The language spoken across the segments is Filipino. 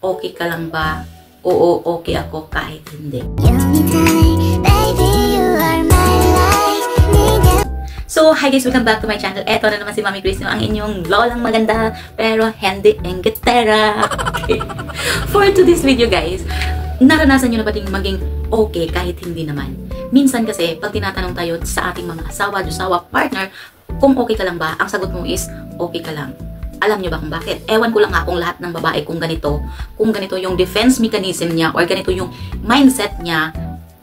okay ka lang ba? Oo, okay ako kahit hindi. So, hi guys! Welcome back to my channel. Eto na naman si Mami Chris, ang inyong lolang maganda pero hindi enggetera. Okay. For today's video guys, naranasan nyo na ba maging okay kahit hindi naman? Minsan kasi, pag tinatanong tayo sa ating mga asawa, jusawa, partner, kung okay ka lang ba, ang sagot mo is, okay ka lang. Alam nyo ba kung bakit? Ewan ko lang nga kung lahat ng babae kung ganito yung defense mechanism niya or ganito yung mindset niya,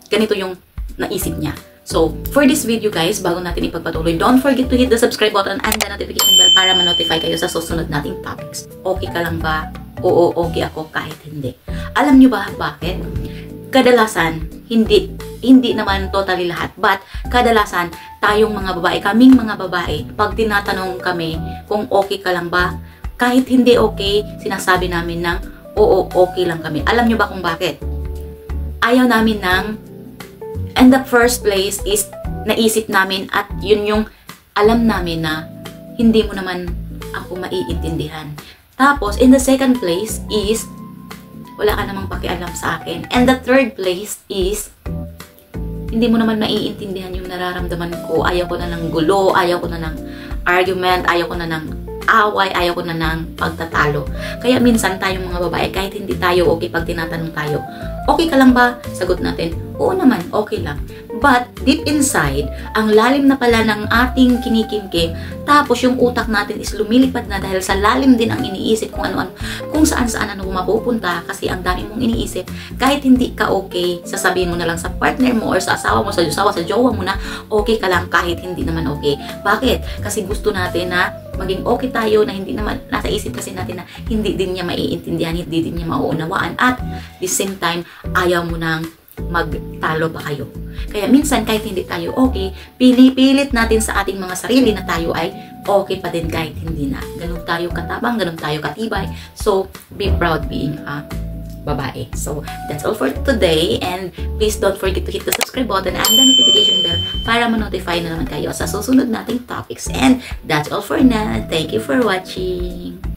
ganito yung naisip niya. So, for this video guys, bago natin ipagpatuloy, don't forget to hit the subscribe button and the notification bell para ma-notify kayo sa susunod nating topics. Okay ka lang ba? Oo, okay ako kahit hindi. Alam nyo ba bakit? Kadalasan, hindi naman totally lahat, but kadalasan, tayong mga babae, kaming mga babae, pag tinatanong kami kung okay ka lang ba, kahit hindi okay, sinasabi namin ng oo, okay lang kami. Alam nyo ba kung bakit? Ayaw namin ng in the first place is naisip namin at yun yung alam namin na hindi mo naman ako maiintindihan. Tapos, in the second place is wala ka namang pakialam sa akin. And the third place is hindi mo naman maiintindihan yung nararamdaman ko. Ayaw ko na ng gulo, ayaw ko na ng argument, ayaw ko na ng away, ayaw ko na ng pagtatalo. Kaya minsan tayong mga babae, kahit hindi tayo okay pag tinatanong tayo, okay ka lang ba? Sagot natin, oo naman, okay lang. But deep inside, ang lalim na pala ng ating kinikimkim, tapos yung utak natin is lumilipad na dahil sa lalim din ang iniisip kung ano-ano, kung saan-saan ano mapupunta kasi ang dami mong iniisip. Kahit hindi ka okay, sasabihin mo na lang sa partner mo or sa asawa mo, sa jowa mo na okay ka lang kahit hindi naman okay. Bakit? Kasi gusto natin na maging okay tayo na hindi naman, nasa isip kasi natin na hindi din niya maiintindihan, hindi din niya mauunawaan at the same time, ayaw mo nang magtalo pa kayo. Kaya minsan kahit hindi tayo okay, pinipilit natin sa ating mga sarili na tayo ay okay pa din kahit hindi na. Ganun tayo katabang, ganun tayo katibay. So, be proud being a babae. So, that's all for today and please don't forget to hit the subscribe button and the notification bell para ma-notify na naman kayo sa susunod nating topics. And that's all for now. Thank you for watching.